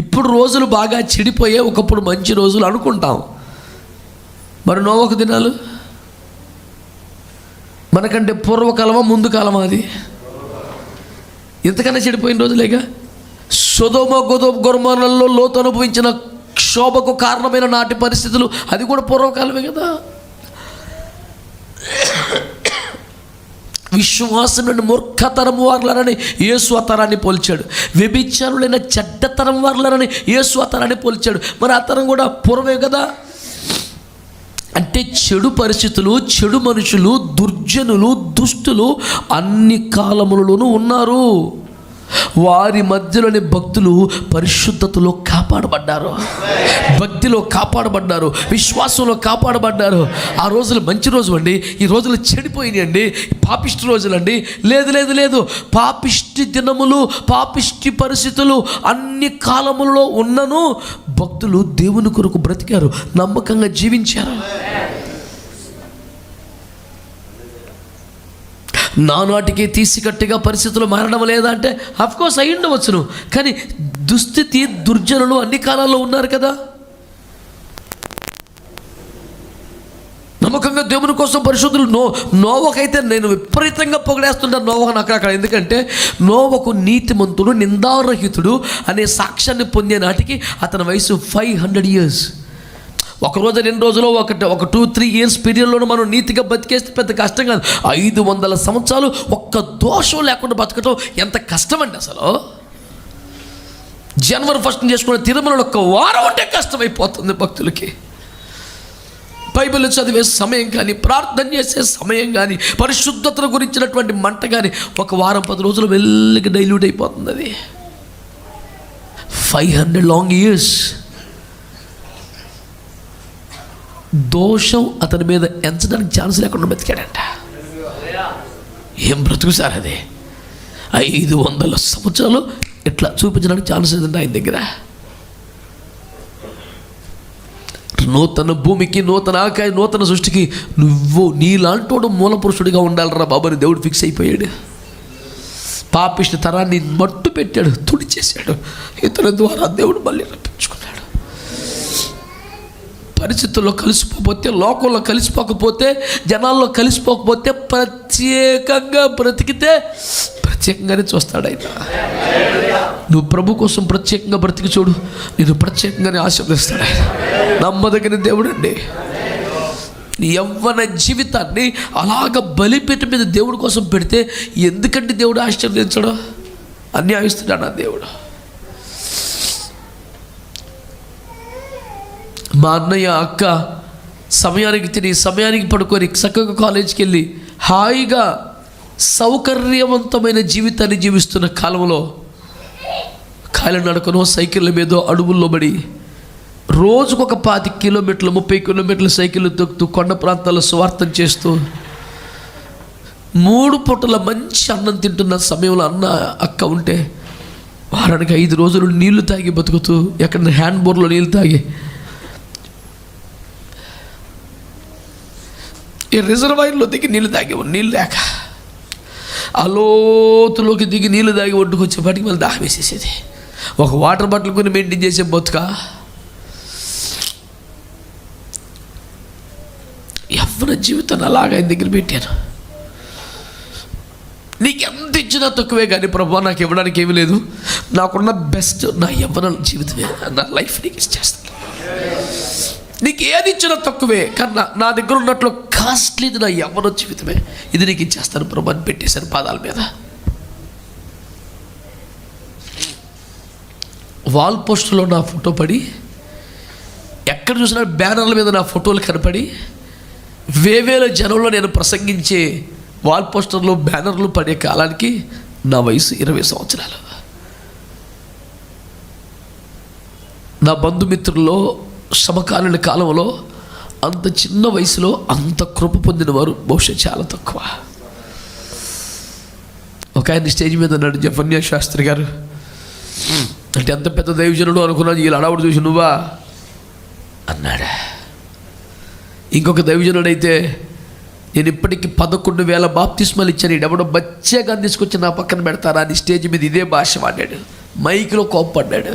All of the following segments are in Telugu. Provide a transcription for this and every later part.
ఇప్పుడు రోజులు బాగా చెడిపోయే, ఒకప్పుడు మంచి రోజులు అనుకుంటాం. మరి నోవహు దినాలు మనకంటే పూర్వకాలమా ముందు కాలమా? అది ఇంతకన్నా చెడిపోయిన రోజులేగా. సొదొమ గొమొర్రాలలో లోతు అనుభవించిన క్షోభకు కారణమైన నాటి పరిస్థితులు అది కూడా పూర్వకాలమే కదా. విశ్వాసం నుండి మూర్ఖతరం వారులనని యేసు ఆ తరాన్ని పోల్చాడు. వ్యభిచారులైన చెడ్డతరం వారులనని యేసు ఆ తరాన్ని పోల్చాడు. మరి ఆ తరం కూడా పూర్వమే కదా. అంటే చెడు పరిస్థితులు, చెడు మనుషులు, దుర్జనులు, దుష్టులు అన్ని కాలములలోనూ ఉన్నారు. వారి మధ్యలోని భక్తులు పరిశుద్ధతలో కాపాడబడ్డారు, భక్తిలో కాపాడబడ్డారు, విశ్వాసంలో కాపాడబడ్డారు. ఆ రోజులు మంచి రోజు అండి, ఈ రోజులు చెడిపోయినాయి అండి, పాపిష్టి రోజులండి. లేదు లేదు లేదు, పాపిష్టి దినములు, పాపిష్టి పరిస్థితులు అన్ని కాలములలో ఉన్నను భక్తులు దేవుని కొరకు బ్రతికారు, నమ్మకంగా జీవించారు. నానాటికి తీసికట్టుగా పరిస్థితులు మారడం లేదా అంటే అఫ్కోర్స్ అయి ఉండవచ్చును. కానీ దుస్థితి, దుర్జనులు అన్ని కాలాల్లో ఉన్నారు కదా. నమ్మకంగా దేవుని కోసం పరిశుద్ధులు. నోవహైతే నేను విపరీతంగా పొగిడేస్తుంటాను నోవహను అక్కడక్కడ. ఎందుకంటే నోవహు నీతిమంతుడు, నిందారహితుడు అనే సాక్ష్యాన్ని పొందే నాటికి అతని వయసు 500 years. ఒక రోజు 2 రోజులు ఒక 2-3 years పీరియడ్లోనూ మనం నీతిగా బతికేస్తే పెద్ద కష్టం కాదు. 500 సంవత్సరాలు ఒక్క దోషం లేకుండా బతకటం ఎంత కష్టం అండి అసలు. జనవరి 1 చేసుకున్న తిరుమలలో ఒక్క వారం ఉంటే కష్టమైపోతుంది భక్తులకి. బైబిల్ చదివే సమయం కానీ, ప్రార్థన చేసే సమయం కానీ, పరిశుద్ధతను గురించినటువంటి మంట కానీ ఒక వారం 10 రోజులు మెల్లిగా డైల్యూట్ అయిపోతుంది. అది 500 long years. దోషం అతని మీద ఎంచడానికి ఛాన్స్ లేకుండా బతికాడంట. ఏం బ్రతుకు సార్ అది. 500 సంవత్సరాలు ఇట్లా చూపించడానికి ఛాన్స్ లేదంటే ఆయన దగ్గర. నూతన భూమికి, నూతన ఆకాయ, నూతన సృష్టికి నువ్వు నీలాంటోడు మూల పురుషుడిగా ఉండాలిరా బాబు అని దేవుడు ఫిక్స్ అయిపోయాడు. పాపిష్టి తరాన్ని మట్టు పెట్టాడు, తుడిచేశాడు. ఇతని ద్వారా దేవుడు మళ్ళీ రప్పించుకున్నాడు. పరిస్థితుల్లో కలిసిపోతే, లోకంలో కలిసిపోకపోతే, జనాల్లో కలిసిపోకపోతే ప్రత్యేకంగా బ్రతికితే ప్రత్యేకంగానే చూస్తాడు ఆయన. నువ్వు ప్రభు కోసం ప్రత్యేకంగా బ్రతికి చూడు, నేను ప్రత్యేకంగానే ఆశీర్వదిస్తాడు ఆయన. నమ్మదగిన దేవుడు అండి. యవ్వన జీవితాన్ని అలాగ బలిపీఠం మీద దేవుడి కోసం పెడితే ఎందుకంటే దేవుడు ఆశీర్వదించడం? అన్యాయిస్తున్నాడు ఆ దేవుడు. మా అన్నయ్య, అక్క సమయానికి తిని, సమయానికి పడుకొని, చక్కగా కాలేజీకి వెళ్ళి హాయిగా సౌకర్యవంతమైన జీవితాన్ని జీవిస్తున్న కాలంలో కాలి నడకనో, సైకిళ్ళ మీదో, అడవుల్లో పడి రోజుకొక 25 కిలోమీటర్లు, 30 కిలోమీటర్లు సైకిళ్ళు తొక్కుతూ కొండ ప్రాంతాల్లో స్వార్థం చేస్తూ 3 పూటల మంచి అన్నం తింటున్న సమయంలో అన్న, అక్క ఉంటే వారానికి 5 రోజులు నీళ్లు తాగి బతుకుతూ, ఎక్కడ హ్యాండ్ బోర్లో నీళ్ళు తాగి, ఈ రిజర్వాయర్లో దిగి నీళ్ళు తాగి, నీళ్ళు లేక ఆ లోతులోకి దిగి నీళ్ళు తాగి ఒడ్డుకు వచ్చేపాటికి మళ్ళీ దాహం వేసేసేది. ఒక వాటర్ బాటిల్ కొని మెయింటైన్ చేసే బతుక. ఎవరి జీవితాన్ని అలాగ ఆయన దగ్గర పెట్టాను. నీకు ఎంత ఇచ్చినా తక్కువే కానీ ప్రభు నాకు ఇవ్వడానికి ఏమీ లేదు, నాకున్న బెస్ట్ నా యవ్వన జీవితమే, నా లైఫ్ నీకు ఇచ్చేస్తాను. నీకు ఏది ఇచ్చినా తక్కువే, కానీ నా దగ్గర ఉన్నట్లు కాస్ట్లీది నా యవ్వన జీవితమే, ఇది నీకు ఇచ్చేస్తాను ప్రభు అని పెట్టేశాను పాదాల మీద. వాల్ పోస్టులో నా ఫోటో పడి, ఎక్కడ చూసినా బ్యానర్ల మీద నా ఫోటోలు కనపడి, వేవేల జనంలో నేను ప్రసంగించే వాల్ పోస్టర్లో బ్యానర్లు పడే కాలానికి నా వయసు 20 సంవత్సరాలు. నా బంధుమిత్రుల్లో సమకాలీన కాలంలో అంత చిన్న వయసులో అంత కృప పొందిన వారు బహుశా చాలా తక్కువ. ఒక ఆయన స్టేజ్ మీద ఉన్నాడు, జఫన్యా శాస్త్రి గారు. అంటే ఎంత పెద్ద దైవజనుడు అనుకున్నాను, వీళ్ళు అడవుడు చూసి నువ్వా అన్నాడా. ఇంకొక దైవజనుడు అయితే నేను ఇప్పటికీ 11,000 బాప్తిస్మాలు ఇచ్చాను, ఈడెవడో బచ్చేగా తీసుకొచ్చి నా పక్కన పెడతారా అని స్టేజ్ మీద ఇదే భాష వాడాడు, మైక్లో కోప్పడ్డాడు.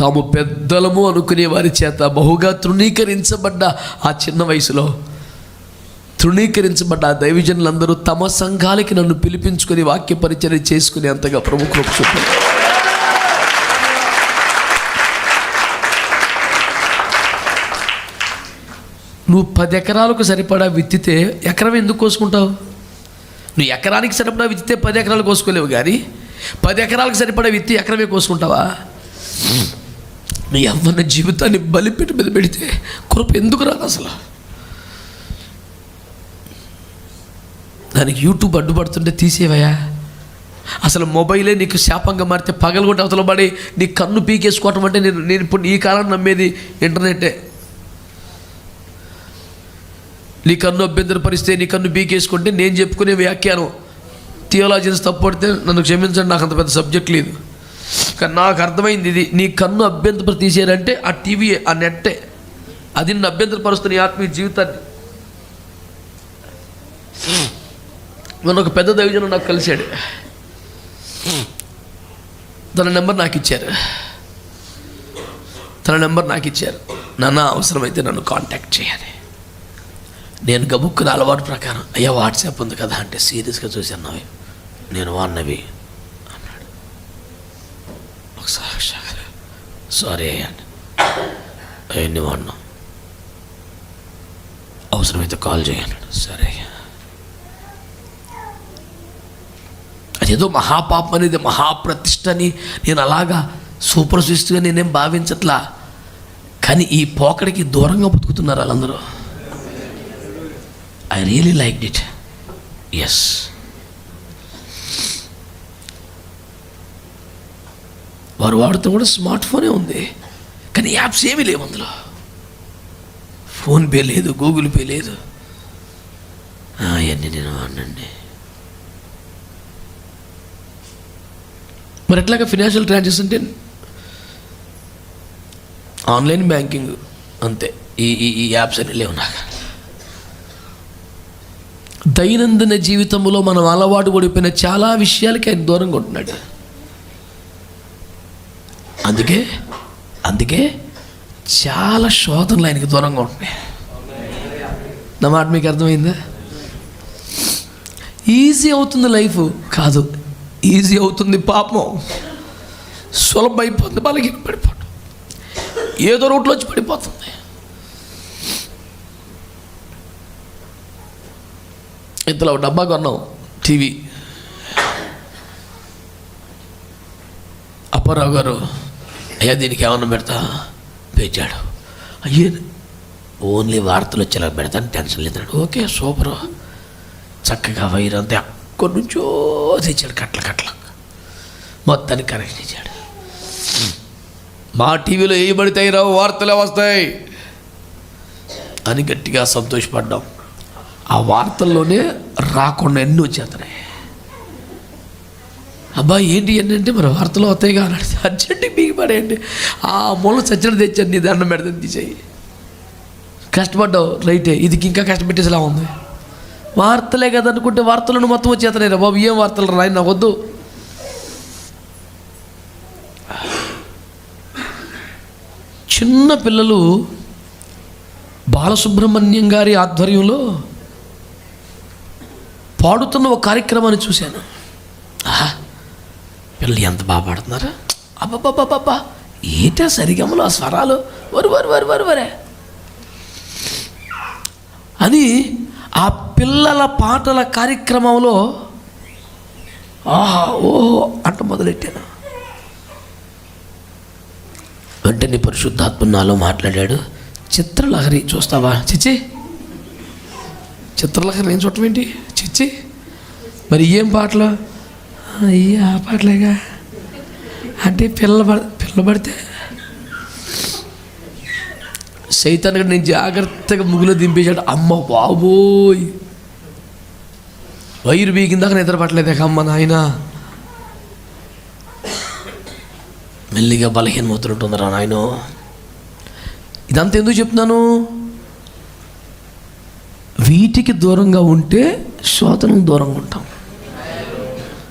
తాము పెద్దలము అనుకునే వారి చేత బహుగా తృణీకరించబడ్డ ఆ చిన్న వయసులో తృణీకరించబడ్డ ఆ దైవజనులందరూ తమ సంఘాలకి నన్ను పిలిపించుకొని వాక్య పరిచర్య చేసుకునే అంతగా ప్రభు కృప చూపారు. నువ్వు 10 ఎకరాలకు సరిపడా విత్తితే ఎకరం ఎందుకు కోసుకుంటావు? నువ్వు ఎకరానికి సరిపడా విత్తితే 10 ఎకరాలు కోసుకోలేవు, కానీ 10 ఎకరాలకు సరిపడా విత్తి ఎకరమే కోసుకుంటావా? నీ యవ్వన జీవితాన్ని బలిపెట్టి మీద పెడితే కృప ఎందుకు రాదు అసలు? దానికి యూట్యూబ్ అడ్డుపడుతుంటే తీసేవయ్యా. అసలు మొబైలే నీకు శాపంగా మారితే పగలగొట్టి అవతల పడి నీ కన్ను పీకేసుకోవటం అంటే నేను ఇప్పుడు ఈ కాలం నమ్మేది ఇంటర్నెట్టే. నీ కన్ను అభ్యంతరపరిస్తే నీ కన్ను పీకేసుకుంటే నేను చెప్పుకునే వ్యాఖ్యానం థియాలజీన్స్ తప్పడితే నన్ను క్షమించండి, నాకు అంత పెద్ద సబ్జెక్ట్ లేదు. కానీ నాకు అర్థమైంది ఇది, నీ కన్ను అభ్యంతరం తీసేయాలంటే ఆ టీవీ, ఆ నెట్టే, అది నిన్ను అభ్యంతరపరుస్తున్న ఆత్మీయ జీవితాన్ని. మొన్న ఒక పెద్ద దైవజనం నాకు కలిశాడు, తన నెంబర్ నాకు ఇచ్చారు. నాన్న అవసరమైతే నన్ను కాంటాక్ట్ చేయాలి. నేను గబుక్కున అలవాటు ప్రకారం అయ్యా వాట్సాప్ ఉంది కదా అంటే సీరియస్గా చూశాను. నేను వాడినవి అన్నాడు. ఒకసారి సారీ అండి, అవన్నీ వాడినా, అవసరమైతే కాల్ చేయన్నాడు. సరే, అదేదో మహాపాపం అనేది మహాప్రతిష్ఠ అని నేను అలాగా సూపర్ స్విస్ట్గా నేనేం భావించట్లా. కానీ ఈ పోకడికి దూరంగా బతుకుతున్నారు వాళ్ళందరూ. I really liked it. Yes, వారు వాడుతూ కూడా స్మార్ట్ ఫోనే ఉంది, కానీ యాప్స్ ఏమీ లేవు అందులో. ఫోన్పే లేదు, గూగుల్ పే లేదు. అవన్నీ నేను వాడినండి. మరి ఎట్లాగా ఫినాన్షియల్ ట్రాన్సాక్షన్ అంటే ఆన్లైన్ బ్యాంకింగ్ అంతే. ఈ యాప్స్ అన్నీ లేవు నాకు. దైనందిన జీవితంలో మనం అలవాటు పడిపోయిన చాలా విషయాలకి ఆయన దూరంగా ఉంటున్నాడు. అందుకే చాలా శోధనలు ఆయనకి దూరంగా ఉంటున్నాయి. నా మాట మీకు అర్థమైందా? ఈజీ అవుతుంది లైఫ్ కాదు, ఈజీ అవుతుంది పాపం. సులభం అయిపోతుంది, బలహీన పడిపోవడం, ఏదో రోడ్లో వచ్చి పడిపోతుంది. ఇంతలో డబ్బా కొన్నాం టీవీ. అప్పారావు గారు అయ్యా దీనికి ఏమన్నా పెడతా పెంచాడు. అయ్యే ఓన్లీ వార్తలు వచ్చేలా పెడతాను, టెన్షన్ లేదండి. Okay super. చక్కగా వైర్ అంతా అక్కడి నుంచో తెచ్చాడు, కట్ల మొత్తానికి కనెక్ట్ ఇచ్చాడు. మా టీవీలో ఏ పడితే రావు, వార్తలే వస్తాయి అని గట్టిగా సంతోషపడ్డాం. ఆ వార్తల్లోనే రాకుండా ఎన్ని వచ్చేస్తున్నాయి. అబ్బాయి ఏంటి అంటే మరి వార్తలు వస్తాయి కానీ అర్జెంటుగా మీకు పడేయండి. ఆ మూల చచ్చడి తెచ్చాను, నీ దండం పెడతాను తీసేయి. కష్టపడ్డావు రైటే, ఇదికి ఇంకా కష్టపెట్టేసేలా ఉంది. వార్తలే కదా అనుకుంటే వార్తలను మొత్తం వచ్చేస్తున్నాయి రా బాబు. ఏం వార్తలు రాయి నాకు వద్దు. చిన్న పిల్లలు బాలసుబ్రహ్మణ్యం గారి ఆధ్వర్యంలో పాడుతున్న ఒక కార్యక్రమాన్ని చూశాను. పిల్లలు ఎంత బాగా పాడుతున్నారా, అబ్బాబ్బాబ్బా ఏంటా సరిగమలో ఆ స్వరాలు, వరే అని ఆ పిల్లల పాటల కార్యక్రమంలో ఓహో అంట మొదలెట్టాను. వెంటనే పరిశుద్ధాత్మ నాలో మాట్లాడాడు. చిత్రలహరి చూస్తావా? చిచ్చి చిత్రలహరి నేను చూడటం ఏంటి? చిచ్చి మరి ఏం పాటలు? ఆ పాటలేగా అంటే పిల్లబడితే సైతాన్ని నేను జాగ్రత్తగా ముగ్గులో దింపేశాడు. అమ్మ బాబోయ్, వైరు బీగిందాక నిద్ర పట్టలేదే అమ్మ నాయన. మెల్లిగా బలహీనమవుతుంటుందిరా నాయన. ఇదంతా ఎందుకు చెప్తున్నాను? వీటికి దూరంగా ఉంటే శోధనకు దూరంగా ఉంటాం.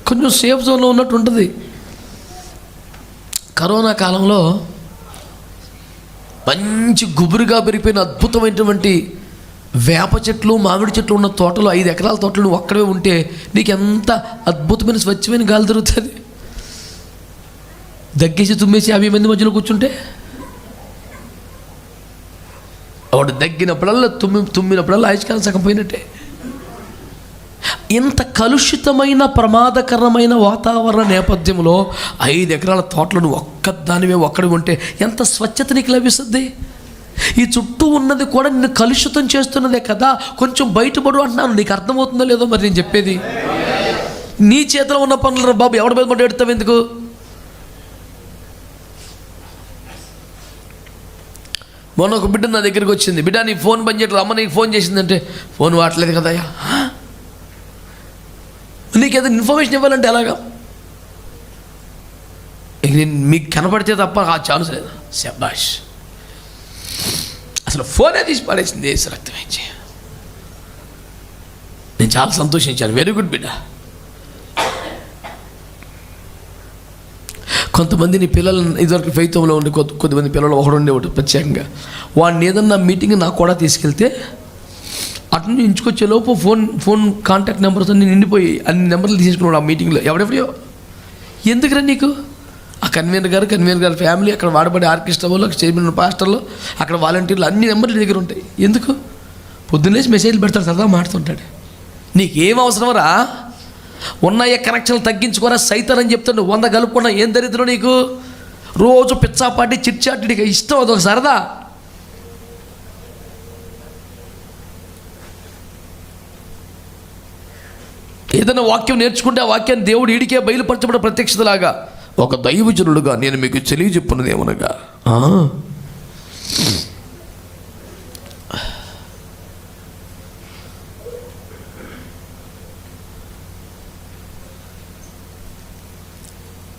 కొంచెం సేఫ్ జోన్లో ఉన్నట్టు ఉంటుంది. కరోనా కాలంలో మంచి గుబురుగా పెరిగిపోయిన అద్భుతమైనటువంటి వేప చెట్లు, మామిడి చెట్లు ఉన్న తోటలో 5 ఎకరాల తోటలు నువ్వు ఒక్కడే ఉంటే నీకు ఎంత అద్భుతమైన స్వచ్ఛమైన గాలి దొరుకుతుంది. దగ్గేసి తుమ్మేసి 50 మంది మధ్యలో కూర్చుంటే వాడు దగ్గినప్పుడల్లా తుమ్మినప్పుడల్లా ఆయుష్కాలం సగం పోయినట్టే. ఇంత కలుషితమైన ప్రమాదకరమైన వాతావరణ నేపథ్యంలో 5 ఎకరాల తోటలను ఒక్కదానివే ఒక్కడి ఉంటే ఎంత స్వచ్ఛత నీకు లభిస్తుంది? ఈ చుట్టూ ఉన్నది కూడా నిన్ను కలుషితం చేస్తున్నదే కదా. కొంచెం బయటపడు అంటున్నాను. నీకు అర్థమవుతుందో లేదో మరి నేను చెప్పేది. నీ చేతిలో ఉన్న పనులు బాబు ఎవడ మీద పడి ఎడతావు ఎందుకు? మొన్న ఒక బిడ్డ నా దగ్గరికి వచ్చింది. బిడ్డ నీ ఫోన్ బంద్ చేయట్లేదు, అమ్మ నీకు ఫోన్ చేసిందంటే ఫోన్ వాడలేదు కదయ్యా. నీకు ఏదైనా ఇన్ఫర్మేషన్ ఇవ్వాలంటే ఎలాగా? నేను మీకు కనపడితే తప్ప ఆ ఛాన్స్ లేదు. శబాష్, అసలు ఫోనే తీసి పడేసింది ఏసు రక్తం ఇచ్చి. నేను చాలా సంతోషించాను. వెరీ గుడ్ బిడ్డ. కొంతమంది నీ పిల్లలు ఇదివరకు ఫెయిత్లో ఉండి కొద్దిమంది పిల్లలు ఒకడు ఉండేవాడు ప్రత్యేకంగా. వాడిని ఏదన్నా మీటింగ్ నాకు కూడా తీసుకెళ్తే అటు నుంచి ఇంచుకొచ్చేలోపు ఫోన్ కాంటాక్ట్ నెంబర్స్ అన్నీ నిండిపోయి అన్ని నెంబర్లు తీసుకున్నాడు ఆ మీటింగ్లో. ఎవడెవడో ఎందుకురా నీకు? ఆ కన్వీనర్ గారు ఫ్యామిలీ, అక్కడ వాడబడే ఆర్కెస్ట్రా వాళ్ళు, చైర్మన్ పాస్టర్లు, అక్కడ వాలంటీర్లు అన్ని నెంబర్లు దగ్గర ఉంటాయి. ఎందుకు? పొద్దున్నేసి మెసేజ్లు పెడతాడు, సరదా మాడుతుంటాడు. నీకేం అవసరమరా? ఉన్నాయే కనెక్షన్లు తగ్గించుకోరా సైతం అని చెప్తాడు. 100 కలుపుకున్నా ఏం దరిద్రం నీకు? రోజు పిచ్చాపాటి చిట్చాటి నీకు ఇష్టం, అదొక సరదా. ఏదైనా వాక్యం నేర్చుకుంటే ఆ వాక్యాన్ని దేవుడు ఈడికే బయలుపరచబడిన ప్రత్యక్షతలాగా ఒక దైవజనుడుగా నేను మీకు తెలియజెప్పున్నది ఏమనగా,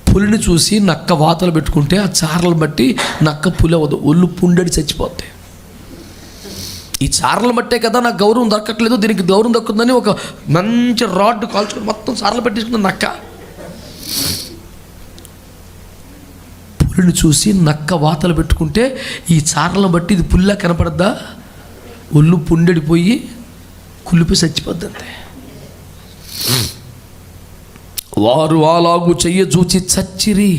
పులిని చూసి నక్క వాతలు పెట్టుకుంటే ఆ చారలు బట్టి నక్క పులి అవ్వదు, ఒళ్ళు పుండడి చచ్చిపోతాయి. ఈ చారలు బట్టే కదా నాకు గౌరవం దక్కట్లేదు, దీనికి గౌరవం దక్కుతుందని ఒక మంచి రాడ్ కాల్చుకొని మొత్తం చారలు పెట్టించుకుంది నక్క. పులిని చూసి నక్క వాతలు పెట్టుకుంటే ఈ చారలను బట్టి ఇది పుల్లా కనపడద్దా? ఒళ్ళు పుండెడిపోయి కులిపి చచ్చిపోద్ది అంతే. వారు అలాగూ చెయ్య చూచి చచ్చిరి.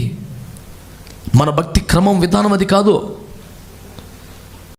మన భక్తి క్రమం విధానం అది కాదు.